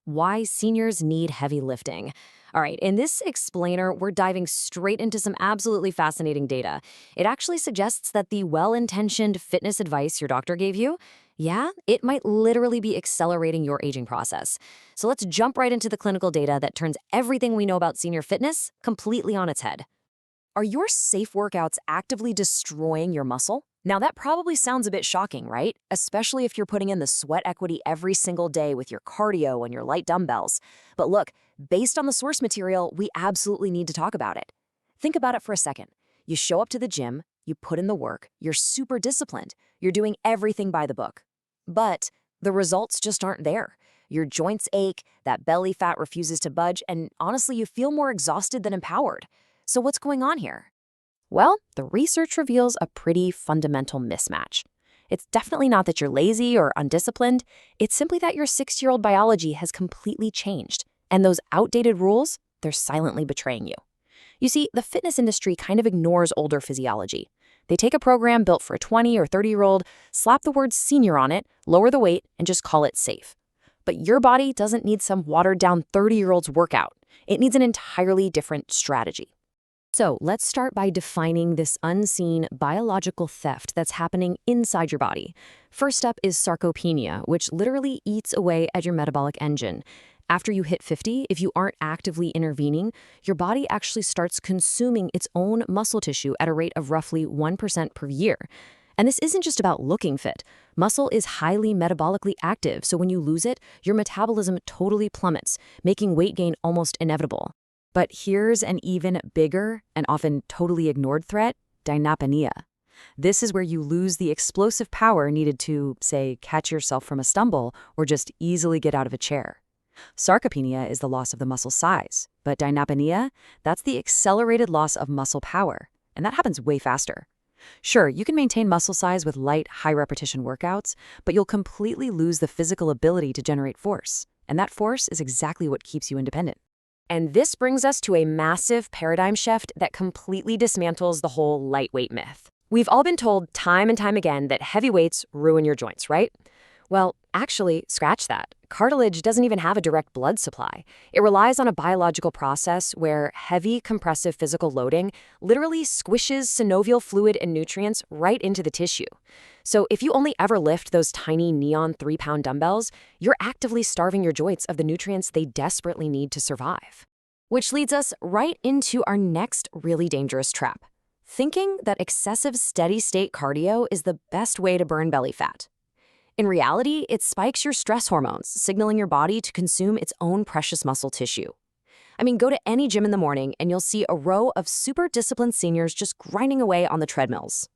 Why seniors need heavy lifting. All right, in this explainer, we're diving straight into some absolutely fascinating data. It actually suggests that the well-intentioned fitness advice your doctor gave you, yeah, it might literally be accelerating your aging process. So let's jump right into the clinical data that turns everything we know about senior fitness completely on its head. Are your safe workouts actively destroying your muscle? Now, that probably sounds a bit shocking, right? Especially if you're putting in the sweat equity every single day with your cardio and your light dumbbells. But look, based on the source material, we absolutely need to talk about it. Think about it for a second. You show up to the gym, you put in the work, you're super disciplined, you're doing everything by the book. But the results just aren't there. Your joints ache, that belly fat refuses to budge, and honestly, you feel more exhausted than empowered. So what's going on here? Well, the research reveals a pretty fundamental mismatch. It's definitely not that you're lazy or undisciplined. It's simply that your 6-year-old biology has completely changed. And those outdated rules, they're silently betraying you. You see, the fitness industry kind of ignores older physiology. They take a program built for a 20 or 30-year-old, slap the word senior on it, lower the weight, and just call it safe. But your body doesn't need some watered-down 30-year-old's workout. It needs an entirely different strategy. So let's start by defining this unseen biological theft that's happening inside your body. First up is sarcopenia, which literally eats away at your metabolic engine. After you hit 50, if you aren't actively intervening, your body actually starts consuming its own muscle tissue at a rate of roughly 1% per year. And this isn't just about looking fit. Muscle is highly metabolically active, so when you lose it, your metabolism totally plummets, making weight gain almost inevitable. But here's an even bigger and often totally ignored threat: dynapenia. This is where you lose the explosive power needed to, say, catch yourself from a stumble or just easily get out of a chair. Sarcopenia is the loss of the muscle size, but dynapenia, that's the accelerated loss of muscle power, and that happens way faster. Sure, you can maintain muscle size with light, high-repetition workouts, but you'll completely lose the physical ability to generate force, and that force is exactly what keeps you independent. And this brings us to a massive paradigm shift that completely dismantles the whole lightweight myth. We've all been told time and time again that heavy weights ruin your joints, right? Well, actually, scratch that. Cartilage doesn't even have a direct blood supply. It relies on a biological process where heavy compressive physical loading literally squishes synovial fluid and nutrients right into the tissue. So if you only ever lift those tiny neon 3-pound dumbbells, you're actively starving your joints of the nutrients they desperately need to survive. Which leads us right into our next really dangerous trap: thinking that excessive steady-state cardio is the best way to burn belly fat. In reality, it spikes your stress hormones, signaling your body to consume its own precious muscle tissue. I mean, go to any gym in the morning and you'll see a row of super disciplined seniors just grinding away on the treadmills.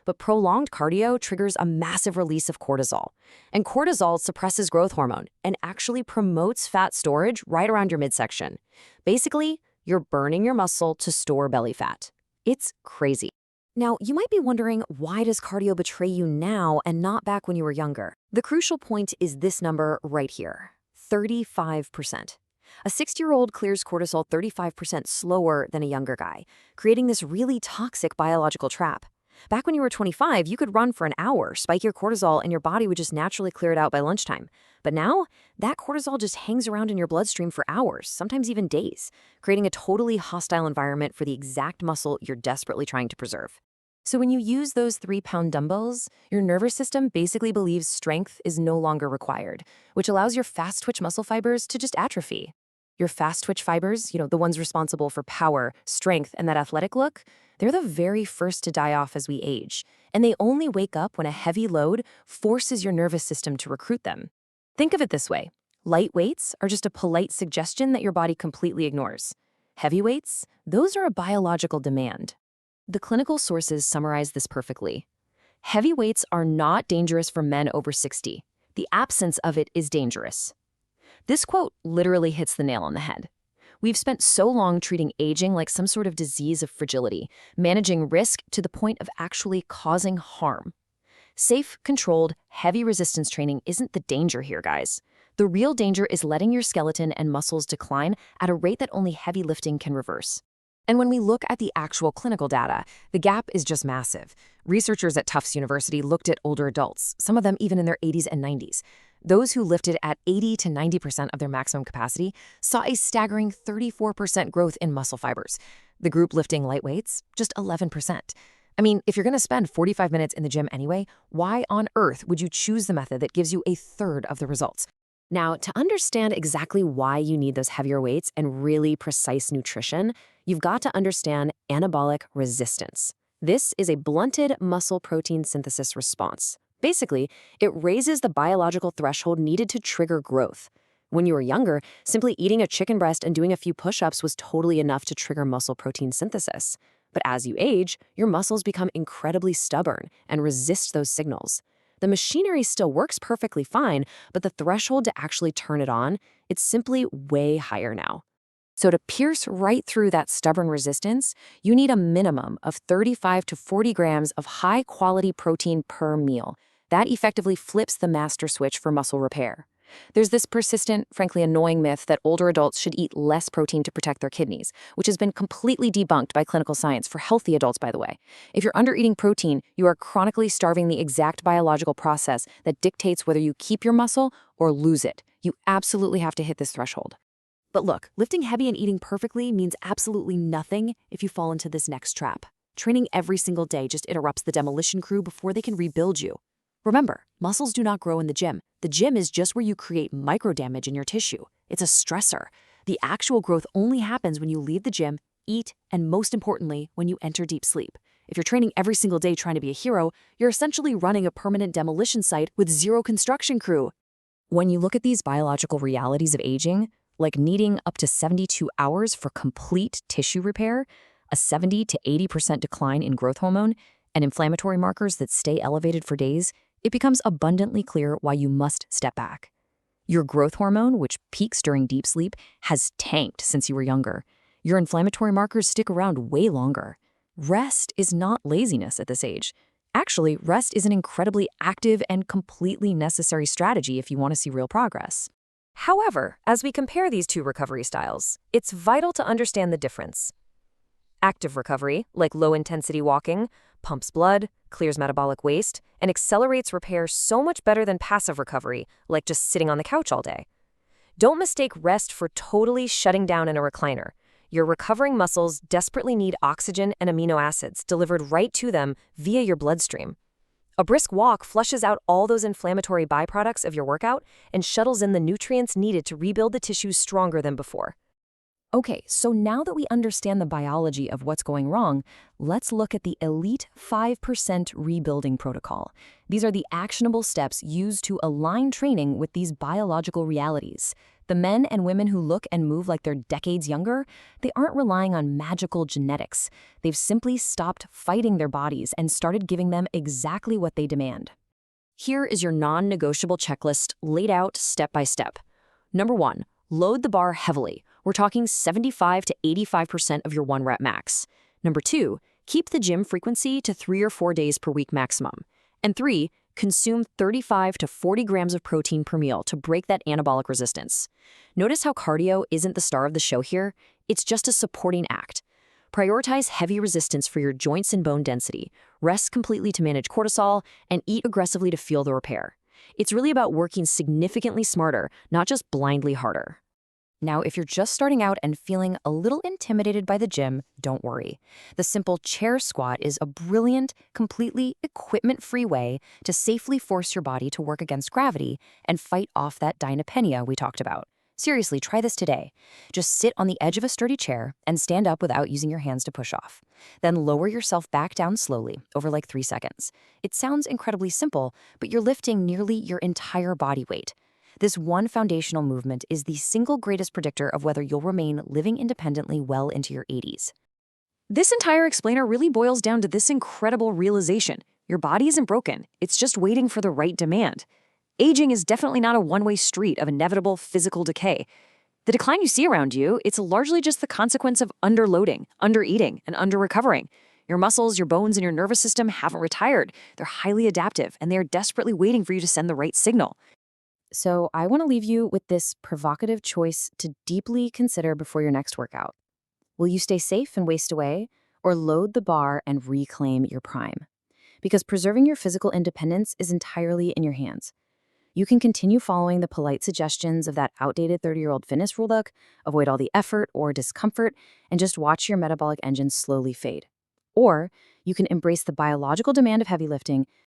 But prolonged cardio triggers a massive release of cortisol. And cortisol suppresses growth hormone and actually promotes fat storage right around your midsection. Basically, you're burning your muscle to store belly fat. It's crazy. Now, you might be wondering, why does cardio betray you now and not back when you were younger? The crucial point is this number right here: 35%. A 60-year-old clears cortisol 35% slower than a younger guy, creating this really toxic biological trap. Back when you were 25, you could run for an hour, spike your cortisol, and your body would just naturally clear it out by lunchtime. But now, that cortisol just hangs around in your bloodstream for hours, sometimes even days, creating a totally hostile environment for the exact muscle you're desperately trying to preserve. So when you use those 3-pound dumbbells, your nervous system basically believes strength is no longer required, which allows your fast-twitch muscle fibers to just atrophy. Your fast-twitch fibers, the ones responsible for power, strength, and that athletic look, they're the very first to die off as we age, and they only wake up when a heavy load forces your nervous system to recruit them. Think of it this way: light weights are just a polite suggestion that your body completely ignores. Heavy weights, those are a biological demand. The clinical sources summarize this perfectly. Heavy weights are not dangerous for men over 60. The absence of it is dangerous. This quote literally hits the nail on the head. We've spent so long treating aging like some sort of disease of fragility, managing risk to the point of actually causing harm. Safe, controlled, heavy resistance training isn't the danger here, guys. The real danger is letting your skeleton and muscles decline at a rate that only heavy lifting can reverse. And when we look at the actual clinical data, the gap is just massive. Researchers at Tufts University looked at older adults, some of them even in their 80s and 90s. Those who lifted at 80 to 90% of their maximum capacity saw a staggering 34% growth in muscle fibers. The group lifting light weights, just 11%. I mean, if you're going to spend 45 minutes in the gym anyway, why on earth would you choose the method that gives you a third of the results? Now, to understand exactly why you need those heavier weights and really precise nutrition, you've got to understand anabolic resistance. This is a blunted muscle protein synthesis response. Basically, it raises the biological threshold needed to trigger growth. When you were younger, simply eating a chicken breast and doing a few push-ups was totally enough to trigger muscle protein synthesis. But as you age, your muscles become incredibly stubborn and resist those signals. The machinery still works perfectly fine, but the threshold to actually turn it on, it's simply way higher now. So to pierce right through that stubborn resistance, you need a minimum of 35 to 40 grams of high-quality protein per meal. That effectively flips the master switch for muscle repair. There's this persistent, frankly annoying myth that older adults should eat less protein to protect their kidneys, which has been completely debunked by clinical science for healthy adults, by the way. If you're under-eating protein, you are chronically starving the exact biological process that dictates whether you keep your muscle or lose it. You absolutely have to hit this threshold. But look, lifting heavy and eating perfectly means absolutely nothing if you fall into this next trap. Training every single day just interrupts the demolition crew before they can rebuild you. Remember, muscles do not grow in the gym. The gym is just where you create micro-damage in your tissue. It's a stressor. The actual growth only happens when you leave the gym, eat, and most importantly, when you enter deep sleep. If you're training every single day trying to be a hero, you're essentially running a permanent demolition site with zero construction crew. When you look at these biological realities of aging, like needing up to 72 hours for complete tissue repair, a 70 to 80% decline in growth hormone, and inflammatory markers that stay elevated for days, it becomes abundantly clear why you must step back. Your growth hormone, which peaks during deep sleep, has tanked since you were younger. Your inflammatory markers stick around way longer. Rest is not laziness at this age. Actually, rest is an incredibly active and completely necessary strategy if you want to see real progress. However, as we compare these two recovery styles, it's vital to understand the difference. Active recovery, like low-intensity walking, pumps blood, clears metabolic waste, and accelerates repair so much better than passive recovery, like just sitting on the couch all day. Don't mistake rest for totally shutting down in a recliner. Your recovering muscles desperately need oxygen and amino acids delivered right to them via your bloodstream. A brisk walk flushes out all those inflammatory byproducts of your workout and shuttles in the nutrients needed to rebuild the tissues stronger than before. Okay, so now that we understand the biology of what's going wrong, let's look at the Elite 5% Rebuilding Protocol. These are the actionable steps used to align training with these biological realities. The men and women who look and move like they're decades younger, they aren't relying on magical genetics. They've simply stopped fighting their bodies and started giving them exactly what they demand. Here is your non-negotiable checklist laid out step by step. Number 1, load the bar heavily. We're talking 75 to 85% of your 1 rep max. Number 2, keep the gym frequency to 3 or 4 days per week maximum. And 3, consume 35 to 40 grams of protein per meal to break that anabolic resistance. Notice how cardio isn't the star of the show here. It's just a supporting act. Prioritize heavy resistance for your joints and bone density, rest completely to manage cortisol, and eat aggressively to fuel the repair. It's really about working significantly smarter, not just blindly harder. Now, if you're just starting out and feeling a little intimidated by the gym, don't worry. The simple chair squat is a brilliant, completely equipment-free way to safely force your body to work against gravity and fight off that dynapenia we talked about. Seriously, try this today. Just sit on the edge of a sturdy chair and stand up without using your hands to push off. Then lower yourself back down slowly, over like 3 seconds. It sounds incredibly simple, but you're lifting nearly your entire body weight. This one foundational movement is the single greatest predictor of whether you'll remain living independently well into your 80s. This entire explainer really boils down to this incredible realization. Your body isn't broken, it's just waiting for the right demand. Aging is definitely not a one-way street of inevitable physical decay. The decline you see around you, it's largely just the consequence of underloading, undereating, and under-recovering. Your muscles, your bones, and your nervous system haven't retired. They're highly adaptive, and they are desperately waiting for you to send the right signal. So I want to leave you with this provocative choice to deeply consider before your next workout. Will you stay safe and waste away, or load the bar and reclaim your prime? Because preserving your physical independence is entirely in your hands. You can continue following the polite suggestions of that outdated 30-year-old fitness rulebook, avoid all the effort or discomfort, and just watch your metabolic engine slowly fade. Or you can embrace the biological demand of heavy lifting,